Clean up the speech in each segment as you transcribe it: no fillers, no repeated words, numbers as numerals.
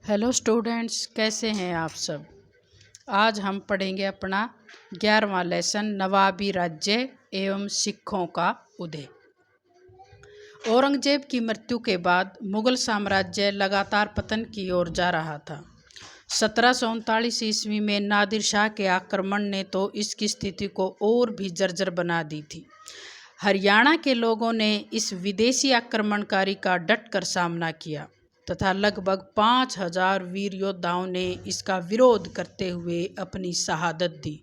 Hello students, कैसे हैं आप सब। आज हम पढ़ेंगे अपना 11वां लेसन नवाबी राज्य एवं सिखों का उदय। औरंगजेब की मृत्यु के बाद मुगल साम्राज्य लगातार पतन की ओर जा रहा था। 1739 ईस्वी में नादिर शाह के आक्रमण ने तो इसकी स्थिति को और भी जर्जर बना दी थी। हरियाणा के लोगों ने इस विदेशी आक्रमणकारी का डटकर सामना किया तथा लगभग 5000 वीर योद्धाओं ने इसका विरोध करते हुए अपनी शहादत दी,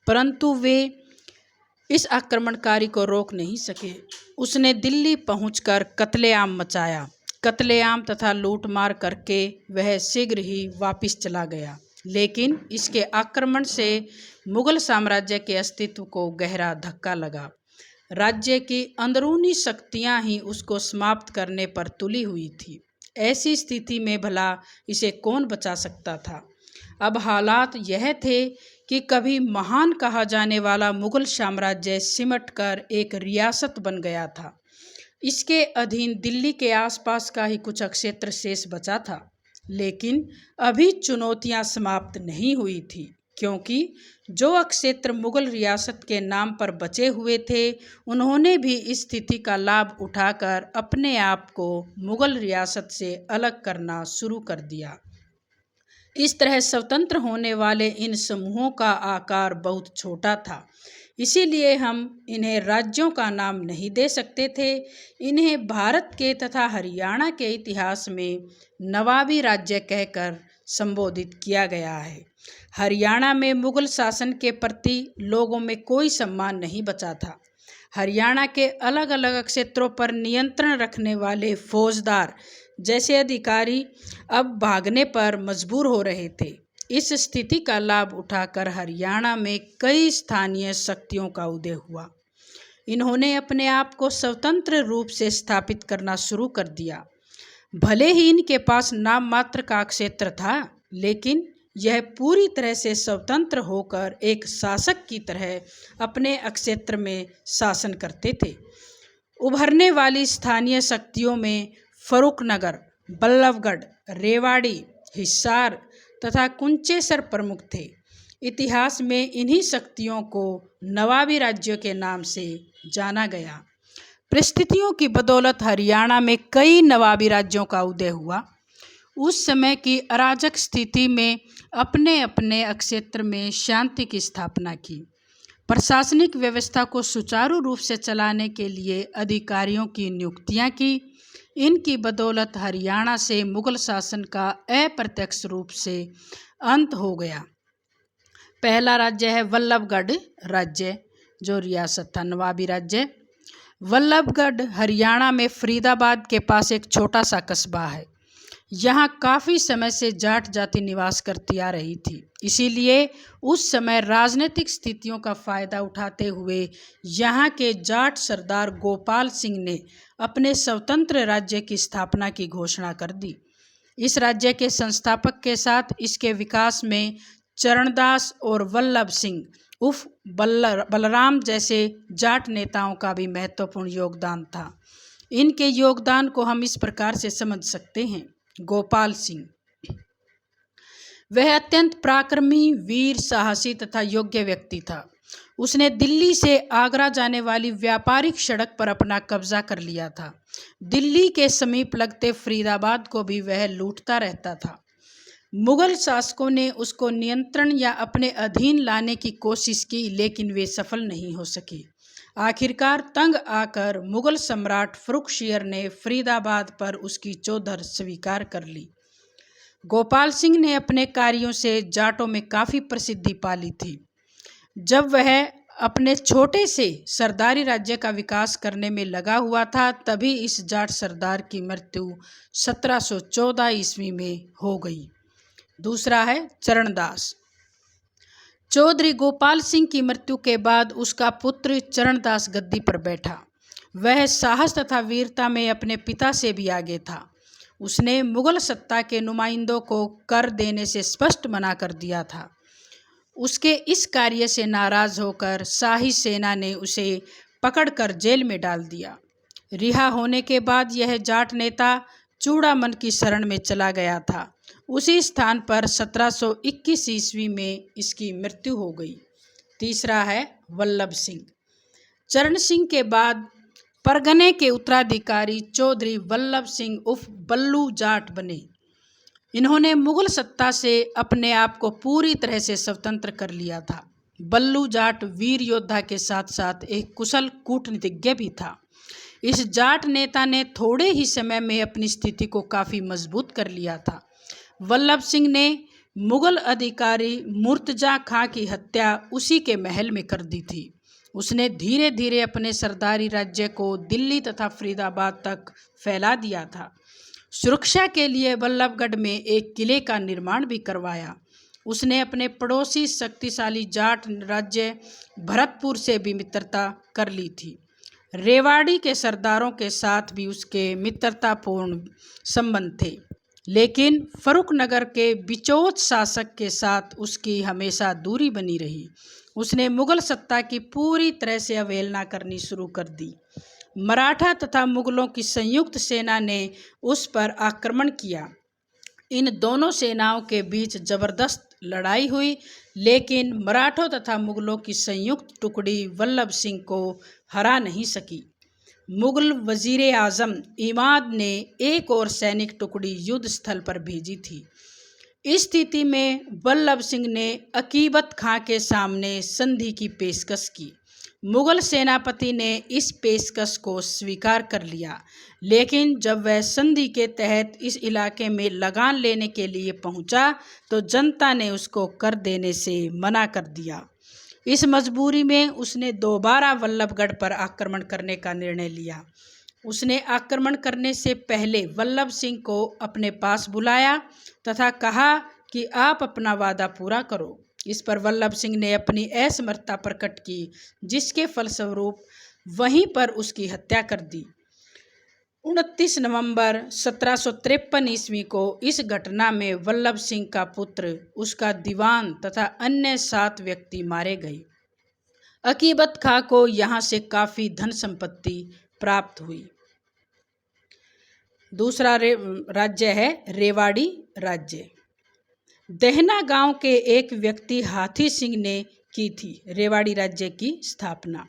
परंतु वे इस आक्रमणकारी को रोक नहीं सके। उसने दिल्ली पहुंचकर कत्लेआम मचाया। कत्लेआम तथा लूटमार करके वह शीघ्र ही वापस चला गया, लेकिन इसके आक्रमण से मुगल साम्राज्य के अस्तित्व को गहरा धक्का लगा। राज्य की अंदरूनी शक्तियां ही उसको समाप्त करने पर तुली हुई थी। ऐसी स्थिति में भला इसे कौन बचा सकता था। अब हालात यह थे कि कभी महान कहा जाने वाला मुगल साम्राज्य सिमटकर एक रियासत बन गया था। इसके अधीन दिल्ली के आसपास का ही कुछ क्षेत्र शेष बचा था, लेकिन अभी चुनौतियां समाप्त नहीं हुई थी, क्योंकि जो क्षेत्र मुगल रियासत के नाम पर बचे हुए थे, उन्होंने भी इस स्थिति का लाभ उठाकर अपने आप को मुगल रियासत से अलग करना शुरू कर दिया। इस तरह स्वतंत्र होने वाले इन समूहों का आकार बहुत छोटा था, इसीलिए हम इन्हें राज्यों का नाम नहीं दे सकते थे। इन्हें भारत के तथा हरियाणा के इतिहास में नवाबी राज्य कहकर संबोधित किया गया है। हरियाणा में मुगल शासन के प्रति लोगों में कोई सम्मान नहीं बचा था। हरियाणा के अलग अलग क्षेत्रों पर नियंत्रण रखने वाले फौजदार जैसे अधिकारी अब भागने पर मजबूर हो रहे थे। इस स्थिति का लाभ उठाकर हरियाणा में कई स्थानीय शक्तियों का उदय हुआ। इन्होंने अपने आप को स्वतंत्र रूप से स्थापित करना शुरू कर दिया। भले ही इनके पास नाम मात्र का क्षेत्र था, लेकिन यह पूरी तरह से स्वतंत्र होकर एक शासक की तरह अपने क्षेत्र में शासन करते थे। उभरने वाली स्थानीय शक्तियों में फर्रुखनगर, बल्लभगढ़, रेवाड़ी, हिसार तथा कुंचेसर प्रमुख थे। इतिहास में इन्हीं शक्तियों को नवाबी राज्यों के नाम से जाना गया। परिस्थितियों की बदौलत हरियाणा में कई नवाबी राज्यों का उदय हुआ। उस समय की अराजक स्थिति में अपने अपने क्षेत्र में शांति की स्थापना की। प्रशासनिक व्यवस्था को सुचारू रूप से चलाने के लिए अधिकारियों की नियुक्तियां की। इनकी बदौलत हरियाणा से मुगल शासन का अप्रत्यक्ष रूप से अंत हो गया। पहला राज्य है बल्लभगढ़ राज्य, जो रियासत था नवाबी राज्य। बल्लभगढ़ हरियाणा में फरीदाबाद के पास एक छोटा सा कस्बा है। यहाँ काफ़ी समय से जाट जाति निवास करती आ रही थी, इसीलिए उस समय राजनीतिक स्थितियों का फायदा उठाते हुए यहाँ के जाट सरदार गोपाल सिंह ने अपने स्वतंत्र राज्य की स्थापना की घोषणा कर दी। इस राज्य के संस्थापक के साथ इसके विकास में चरणदास और वल्लभ सिंह उर्फ बलराम जैसे जाट नेताओं का भी महत्वपूर्ण योगदान था। इनके योगदान को हम इस प्रकार से समझ सकते हैं। गोपाल सिंह वह अत्यंत पराक्रमी, वीर, साहसी तथा योग्य व्यक्ति था। उसने दिल्ली से आगरा जाने वाली व्यापारिक सड़क पर अपना कब्जा कर लिया था। दिल्ली के समीप लगते फरीदाबाद को भी वह लूटता रहता था। मुगल शासकों ने उसको नियंत्रण या अपने अधीन लाने की कोशिश की, लेकिन वे सफल नहीं हो सके। आखिरकार तंग आकर मुगल सम्राट फर्रुखशियर ने फरीदाबाद पर उसकी चौधर स्वीकार कर ली। गोपाल सिंह ने अपने कार्यों से जाटों में काफ़ी प्रसिद्धि पाली थी। जब वह अपने छोटे से सरदारी राज्य का विकास करने में लगा हुआ था, तभी इस जाट सरदार की मृत्यु 1714 ईस्वी में हो गई। दूसरा है चरणदास। चौधरी गोपाल सिंह की मृत्यु के बाद उसका पुत्र चरणदास गद्दी पर बैठा। वह साहस तथा वीरता में अपने पिता से भी आगे था। उसने मुगल सत्ता के नुमाइंदों को कर देने से स्पष्ट मना कर दिया था। उसके इस कार्य से नाराज होकर शाही सेना ने उसे पकड़कर जेल में डाल दिया। रिहा होने के बाद यह जाट नेता चूड़ामन की शरण में चला गया था। उसी स्थान पर 1721 ईस्वी में इसकी मृत्यु हो गई। तीसरा है वल्लभ सिंह। चरण सिंह के बाद परगने के उत्तराधिकारी चौधरी वल्लभ सिंह उर्फ बल्लू जाट बने। इन्होंने मुगल सत्ता से अपने आप को पूरी तरह से स्वतंत्र कर लिया था। बल्लू जाट वीर योद्धा के साथ साथ एक कुशल कूटनीतिज्ञ भी था। इस जाट नेता ने थोड़े ही समय में अपनी स्थिति को काफ़ी मजबूत कर लिया था। वल्लभ सिंह ने मुगल अधिकारी मुर्तजा खां की हत्या उसी के महल में कर दी थी। उसने धीरे धीरे अपने सरदारी राज्य को दिल्ली तथा फरीदाबाद तक फैला दिया था। सुरक्षा के लिए बल्लभगढ़ में एक किले का निर्माण भी करवाया। उसने अपने पड़ोसी शक्तिशाली जाट राज्य भरतपुर से भी मित्रता कर ली थी। रेवाड़ी के सरदारों के साथ भी उसके मित्रतापूर्ण संबंध थे, लेकिन फर्रुखनगर के बिचौत शासक के साथ उसकी हमेशा दूरी बनी रही। उसने मुगल सत्ता की पूरी तरह से अवहेलना करनी शुरू कर दी। मराठा तथा मुगलों की संयुक्त सेना ने उस पर आक्रमण किया। इन दोनों सेनाओं के बीच जबरदस्त लड़ाई हुई, लेकिन मराठों तथा मुगलों की संयुक्त टुकड़ी वल्लभ सिंह को हरा नहीं सकी। मुगल वजीर आजम इमाद ने एक और सैनिक टुकड़ी युद्ध स्थल पर भेजी थी। इस स्थिति में वल्लभ सिंह ने अकीबत खां के सामने संधि की पेशकश की। मुगल सेनापति ने इस पेशकश को स्वीकार कर लिया, लेकिन जब वह संधि के तहत इस इलाके में लगान लेने के लिए पहुंचा तो जनता ने उसको कर देने से मना कर दिया। इस मजबूरी में उसने दोबारा वल्लभगढ़ पर आक्रमण करने का निर्णय लिया। उसने आक्रमण करने से पहले वल्लभ सिंह को अपने पास बुलाया तथा कहा कि आप अपना वादा पूरा करो। इस पर वल्लभ सिंह ने अपनी असमर्थता प्रकट की, जिसके फलस्वरूप वहीं पर उसकी हत्या कर दी। 29 नवंबर 1753 ईस्वी को इस घटना में वल्लभ सिंह का पुत्र, उसका दीवान तथा अन्य 7 व्यक्ति मारे गए। अकीबत खां को यहाँ से काफ़ी धन संपत्ति प्राप्त हुई। दूसरा राज्य है रेवाड़ी राज्य। दहना गांव के एक व्यक्ति हाथी सिंह ने की थी रेवाड़ी राज्य की स्थापना।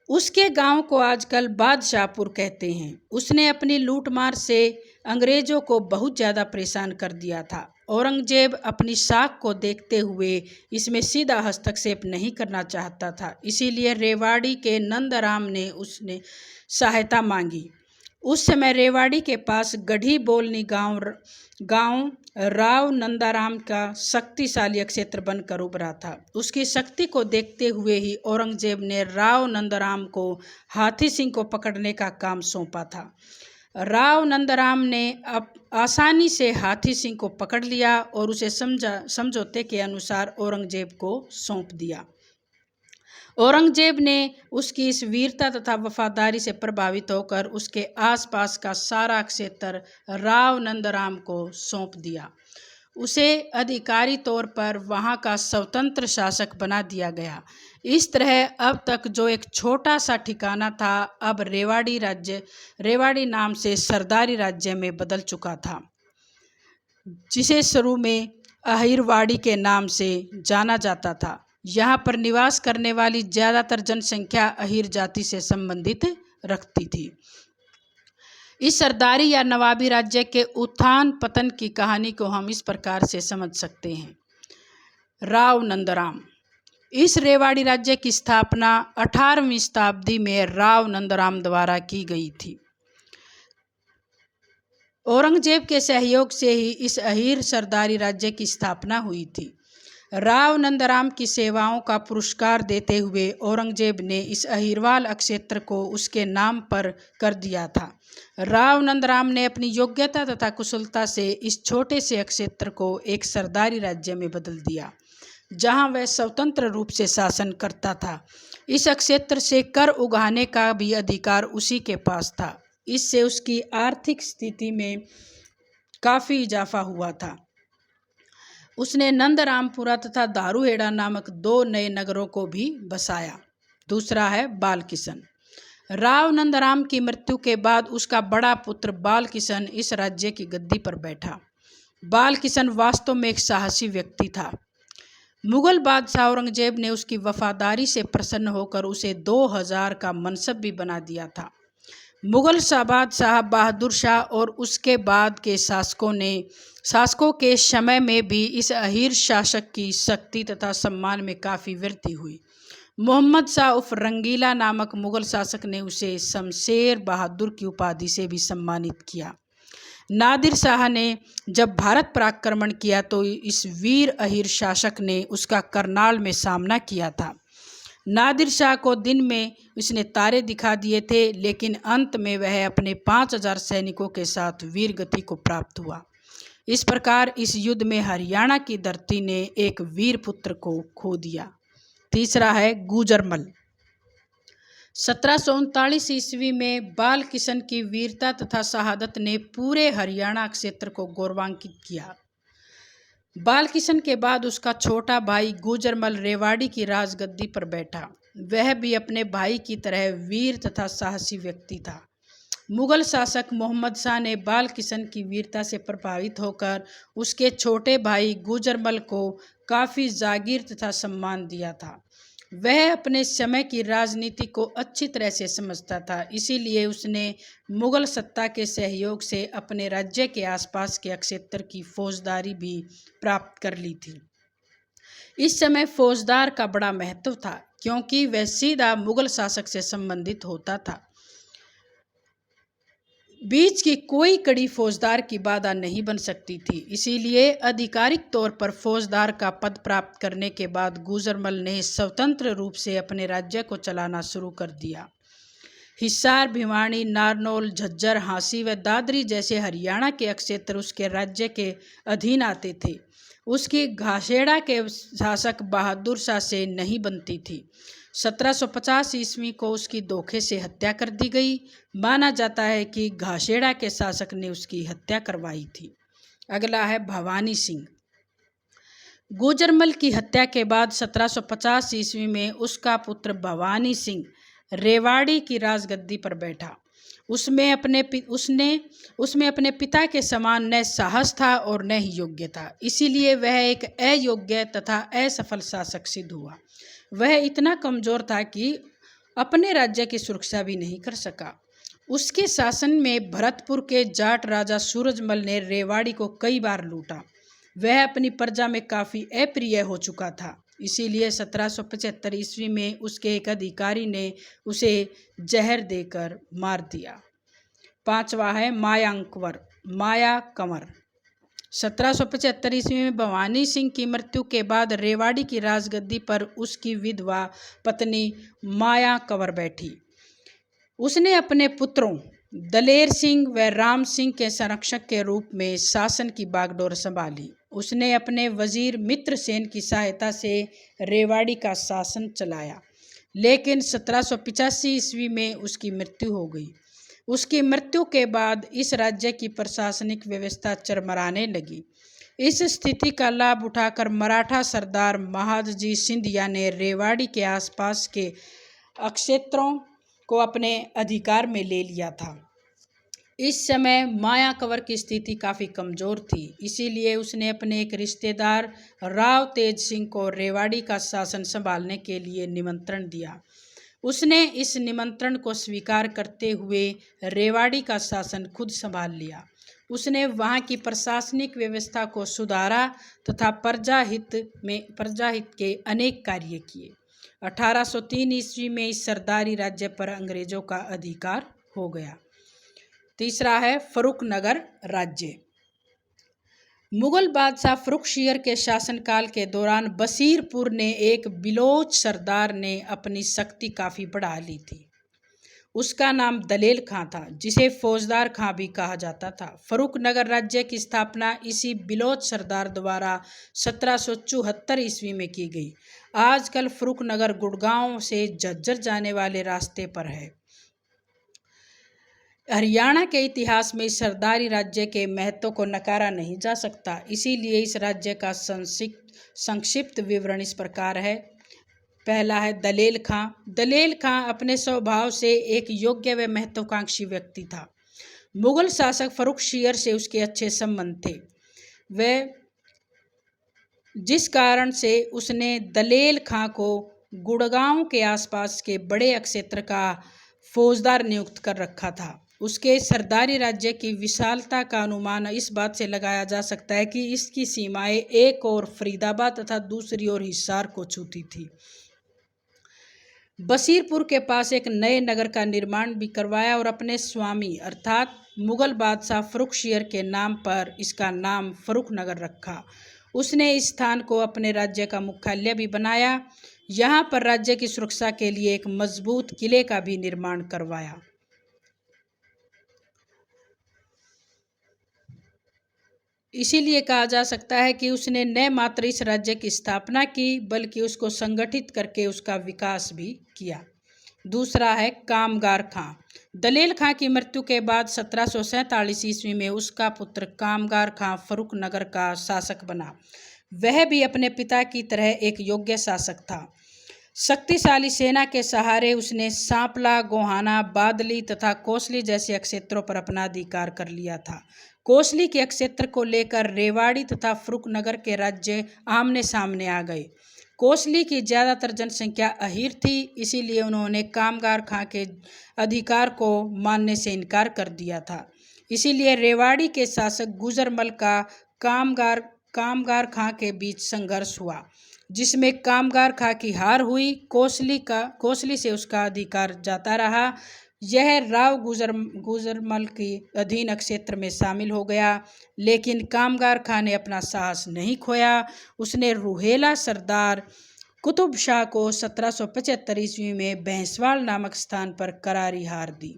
उसके गांव को आजकल बादशाहपुर कहते हैं। उसने अपनी लूटमार से अंग्रेजों को बहुत ज़्यादा परेशान कर दिया था। औरंगजेब अपनी साख को देखते हुए इसमें सीधा हस्तक्षेप नहीं करना चाहता था, इसीलिए रेवाड़ी के नंदराम ने उसने सहायता मांगी। उस समय रेवाड़ी के पास गढ़ी बोलनी गांव राव नंदाराम का शक्तिशाली क्षेत्र बनकर उभरा था। उसकी शक्ति को देखते हुए ही औरंगजेब ने राव नंदाराम को हाथी सिंह को पकड़ने का काम सौंपा था। राव नंदाराम ने अब आसानी से हाथी सिंह को पकड़ लिया और उसे समझौते के अनुसार औरंगजेब को सौंप दिया। औरंगजेब ने उसकी इस वीरता तथा वफादारी से प्रभावित होकर उसके आसपास का सारा क्षेत्र राव नंदराम को सौंप दिया। उसे अधिकारी तौर पर वहाँ का स्वतंत्र शासक बना दिया गया। इस तरह अब तक जो एक छोटा सा ठिकाना था, अब रेवाड़ी नाम से सरदारी राज्य में बदल चुका था, जिसे शुरू में अहिरवाड़ी के नाम से जाना जाता था। यहाँ पर निवास करने वाली ज़्यादातर जनसंख्या अहिर जाति से संबंधित रखती थी। इस सरदारी या नवाबी राज्य के उत्थान पतन की कहानी को हम इस प्रकार से समझ सकते हैं। राव नंदराम। इस रेवाड़ी राज्य की स्थापना 18वीं शताब्दी में राव नंदराम द्वारा की गई थी। औरंगजेब के सहयोग से ही इस अहीर सरदारी राज्य की स्थापना हुई थी। राव नंदराम की सेवाओं का पुरस्कार देते हुए औरंगजेब ने इस अहीरवाल क्षेत्र को उसके नाम पर कर दिया था। राव नंदराम ने अपनी योग्यता तथा कुशलता से इस छोटे से क्षेत्र को एक सरदारी राज्य में बदल दिया, जहां वह स्वतंत्र रूप से शासन करता था। इस क्षेत्र से कर उगाहने का भी अधिकार उसी के पास था। इससे उसकी आर्थिक स्थिति में काफ़ी इजाफा हुआ था। उसने नंदरामपुरा तथा दारूहेड़ा नामक 2 नए नगरों को भी बसाया। दूसरा है बाल किशन। राव नंदराम की मृत्यु के बाद उसका बड़ा पुत्र बाल किशन इस राज्य की गद्दी पर बैठा। बाल किशन वास्तव में एक साहसी व्यक्ति था। मुगल बादशाह औरंगजेब ने उसकी वफादारी से प्रसन्न होकर उसे 2000 का मनसब भी बना दिया था। मुगल बादशाह बहादुर शाह और उसके बाद के शासकों के समय में भी इस अहीर शासक की शक्ति तथा सम्मान में काफ़ी वृद्धि हुई। मोहम्मद शाह उर्फ रंगीला नामक मुगल शासक ने उसे शमशेर बहादुर की उपाधि से भी सम्मानित किया। नादिर शाह ने जब भारत पर आक्रमण किया तो इस वीर अहीर शासक ने उसका करनाल में सामना किया था। नादिर शाह को दिन में उसने तारे दिखा दिए थे, लेकिन अंत में वह अपने 5000 सैनिकों के साथ वीरगति को प्राप्त हुआ। इस प्रकार इस युद्ध में हरियाणा की धरती ने एक वीर पुत्र को खो दिया। तीसरा है गुजरमल। 1739 ईस्वी में बाल किशन की वीरता तथा शहादत ने पूरे हरियाणा क्षेत्र को गौरवान्वित किया। बाल किशन के बाद उसका छोटा भाई गुजरमल रेवाड़ी की राजगद्दी पर बैठा। वह भी अपने भाई की तरह वीर तथा साहसी व्यक्ति था। मुगल शासक मोहम्मद शाह ने बाल किशन की वीरता से प्रभावित होकर उसके छोटे भाई गुजरमल को काफ़ी जागीर तथा सम्मान दिया था। वह अपने समय की राजनीति को अच्छी तरह से समझता था, इसीलिए उसने मुगल सत्ता के सहयोग से अपने राज्य के आसपास के क्षेत्र की फौजदारी भी प्राप्त कर ली थी। इस समय फौजदार का बड़ा महत्व था, क्योंकि वह सीधा मुगल शासक से संबंधित होता था। बीच की कोई कड़ी फौजदार की बाधा नहीं बन सकती थी। इसीलिए आधिकारिक तौर पर फौजदार का पद प्राप्त करने के बाद गुजरमल ने स्वतंत्र रूप से अपने राज्य को चलाना शुरू कर दिया। हिसार, भिवानी, नारनौल, झज्जर, हांसी व दादरी जैसे हरियाणा के क्षेत्र उसके राज्य के अधीन आते थे। उसकी घासेड़ा के शासक बहादुर शाह से नहीं बनती थी। 1750 ईस्वी को उसकी धोखे से हत्या कर दी गई। माना जाता है कि घासेड़ा के शासक ने उसकी हत्या करवाई थी। अगला है भवानी सिंह। गुजरमल की हत्या के बाद 1750 ईस्वी में उसका पुत्र भवानी सिंह रेवाड़ी की राजगद्दी पर बैठा। उसमें अपने पिता के समान न साहस था और न ही योग्य था, इसीलिए वह एक अयोग्य तथा असफल शासक सिद्ध हुआ। वह इतना कमज़ोर था कि अपने राज्य की सुरक्षा भी नहीं कर सका। उसके शासन में भरतपुर के जाट राजा सूरजमल ने रेवाड़ी को कई बार लूटा। वह अपनी प्रजा में काफ़ी अप्रिय हो चुका था, इसीलिए 1775 ईस्वी में उसके एक अधिकारी ने उसे जहर देकर मार दिया। पांचवा है माया कंवर। 1775 ईस्वी में भवानी सिंह की मृत्यु के बाद रेवाड़ी की राजगद्दी पर उसकी विधवा पत्नी माया कंवर बैठी। उसने अपने पुत्रों दलेर सिंह व राम सिंह के संरक्षक के रूप में शासन की बागडोर संभाली। उसने अपने वजीर मित्रसेन की सहायता से रेवाड़ी का शासन चलाया, लेकिन 1785 ईस्वी में उसकी मृत्यु हो गई। उसकी मृत्यु के बाद इस राज्य की प्रशासनिक व्यवस्था चरमराने लगी। इस स्थिति का लाभ उठाकर मराठा सरदार महादजी सिंधिया ने रेवाड़ी के आसपास के क्षेत्रों को अपने अधिकार में ले लिया था। इस समय माया कंवर की स्थिति काफ़ी कमज़ोर थी, इसीलिए उसने अपने एक रिश्तेदार राव तेज सिंह को रेवाड़ी का शासन संभालने के लिए निमंत्रण दिया। उसने इस निमंत्रण को स्वीकार करते हुए रेवाड़ी का शासन खुद संभाल लिया। उसने वहाँ की प्रशासनिक व्यवस्था को सुधारा तथा प्रजाहित के अनेक कार्य किए। 1803 ईस्वी में इस सरदारी राज्य पर अंग्रेजों का अधिकार हो गया। तीसरा है फर्रुखनगर राज्य। मुगल बादशाह फर्रुखशियर के शासनकाल के दौरान बसीरपुर ने एक बिलोच सरदार ने अपनी शक्ति काफ़ी बढ़ा ली थी। उसका नाम दलेल खां था, जिसे फौजदार खां भी कहा जाता था। फर्रुखनगर राज्य की स्थापना इसी बिलोच सरदार द्वारा 1774 ईस्वी में की गई। आजकल फर्रुखनगर गुड़गांव से झज्जर जाने वाले रास्ते पर है। हरियाणा के इतिहास में इस सरदारी राज्य के महत्व को नकारा नहीं जा सकता, इसीलिए इस राज्य का संक्षिप्त विवरण इस प्रकार है। पहला है दलेल खां। दलेल खां अपने स्वभाव से एक योग्य व महत्वाकांक्षी व्यक्ति था। मुगल शासक फर्रुखशियर से उसके अच्छे संबंध थे। वह जिस कारण से उसने दलेल खां को गुड़गांव के आसपास के बड़े क्षेत्र का फौजदार नियुक्त कर रखा था। उसके सरदारी राज्य की विशालता का अनुमान इस बात से लगाया जा सकता है कि इसकी सीमाएं एक ओर फरीदाबाद तथा दूसरी ओर हिसार को छूती थी। बशीरपुर के पास एक नए नगर का निर्माण भी करवाया और अपने स्वामी अर्थात मुगल बादशाह फर्रुखशियर के नाम पर इसका नाम फर्रुखनगर रखा। उसने इस स्थान को अपने राज्य का मुख्यालय भी बनाया। यहाँ पर राज्य की सुरक्षा के लिए एक मजबूत किले का भी निर्माण करवाया। इसीलिए कहा जा सकता है कि उसने न मात्र इस राज्य की स्थापना की बल्कि उसको संगठित करके उसका विकास भी किया। दूसरा है कामगार खां। दलेल खां की मृत्यु के बाद 1747 ईस्वी में उसका पुत्र कामगार खां फर्रुखनगर का शासक बना। वह भी अपने पिता की तरह एक योग्य शासक था। शक्तिशाली सेना के सहारे उसने सांपला, गोहाना, बादली तथा कोसली जैसे क्षेत्रों पर अपना अधिकार कर लिया था। कोसली के क्षेत्र को लेकर रेवाड़ी तथा फर्रुखनगर के राज्य आमने सामने आ गए। कोसली की ज़्यादातर जनसंख्या अहीर थी, इसीलिए उन्होंने कामगार खां के अधिकार को मानने से इनकार कर दिया था। इसीलिए रेवाड़ी के शासक गुजरमल का कामगार खां के बीच संघर्ष हुआ, जिसमें कामगार खां की हार हुई। कोसली से उसका अधिकार जाता रहा। यह राव गुजरमल के अधीन क्षेत्र में शामिल हो गया, लेकिन कामगार खां ने अपना साहस नहीं खोया। उसने रुहेला सरदार कुतुब शाह को 1775 ईस्वी में भैंसवाल नामक स्थान पर करारी हार दी।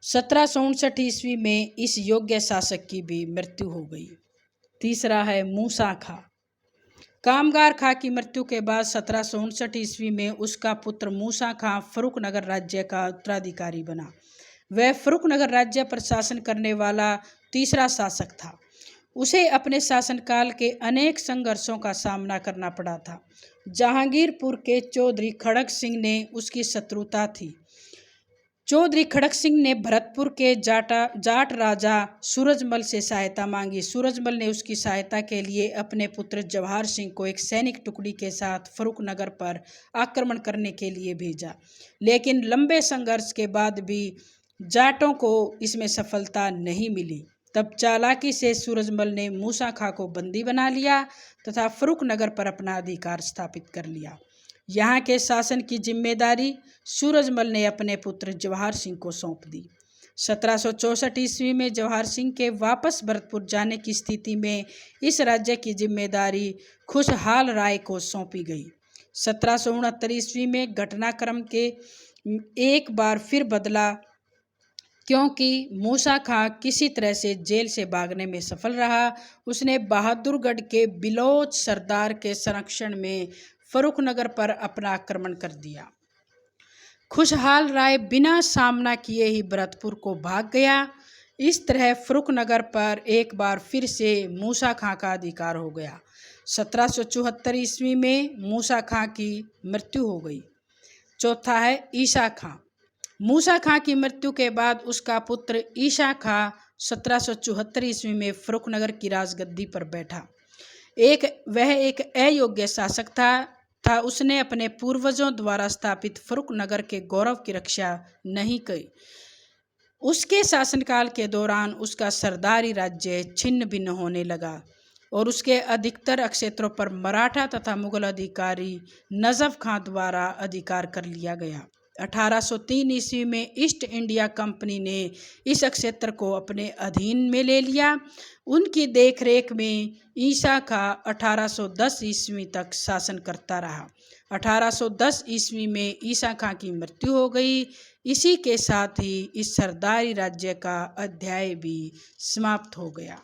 1759 ईस्वी में इस योग्य शासक की भी मृत्यु हो गई। तीसरा है मूसा खां। कामगार खां की मृत्यु के बाद 1759 ईस्वी में उसका पुत्र मूसा खां फर्रुखनगर राज्य का उत्तराधिकारी बना। वह फर्रुखनगर राज्य पर शासन करने वाला तीसरा शासक था। उसे अपने शासनकाल के अनेक संघर्षों का सामना करना पड़ा था। जहांगीरपुर के चौधरी खड़ग सिंह ने उसकी शत्रुता थी। चौधरी खड़ग सिंह ने भरतपुर के जाट राजा सूरजमल से सहायता मांगी। सूरजमल ने उसकी सहायता के लिए अपने पुत्र जवाहर सिंह को एक सैनिक टुकड़ी के साथ फर्रुखनगर पर आक्रमण करने के लिए भेजा, लेकिन लंबे संघर्ष के बाद भी जाटों को इसमें सफलता नहीं मिली। तब चालाकी से सूरजमल ने मूसा खां को बंदी बना लिया तथा फर्रुखनगर पर अपना अधिकार स्थापित कर लिया। यहाँ के शासन की जिम्मेदारी सूरजमल ने अपने पुत्र जवाहर सिंह को सौंप दी। 1764 ईस्वी में जवाहर सिंह के वापस भरतपुर जाने की स्थिति में इस राज्य की जिम्मेदारी खुशहाल राय को सौंपी गई। 1769 ईस्वी में घटनाक्रम के एक बार फिर बदला, क्योंकि मूसा खां किसी तरह से जेल से भागने में सफल रहा। उसने बहादुरगढ़ के बिलोच सरदार के संरक्षण में फर्रुखनगर पर अपना आक्रमण कर दिया। खुशहाल राय बिना सामना किए ही भरतपुर को भाग गया। इस तरह फर्रुखनगर पर एक बार फिर से मूसा खां का अधिकार हो गया। 1774 ईस्वी में मूसा खां की मृत्यु हो गई। चौथा है ईसा खां। मूसा खां की मृत्यु के बाद उसका पुत्र ईसा खां 1774 ईस्वी में फर्रुखनगर की राजगद्दी पर बैठा। वह एक अयोग्य शासक था। उसने अपने पूर्वजों द्वारा स्थापित फर्रुखनगर के गौरव की रक्षा नहीं की। उसके शासनकाल के दौरान उसका सरदारी राज्य छिन्न भिन्न होने लगा और उसके अधिकतर क्षेत्रों पर मराठा तथा मुगल अधिकारी नजफ खां द्वारा अधिकार कर लिया गया। 1803 ईस्वी में ईस्ट इंडिया कंपनी ने इस क्षेत्र को अपने अधीन में ले लिया। उनकी देखरेख में ईसा खां 1810 ईस्वी तक शासन करता रहा। 1810 ईस्वी में ईसा खां की मृत्यु हो गई। इसी के साथ ही इस सरदारी राज्य का अध्याय भी समाप्त हो गया।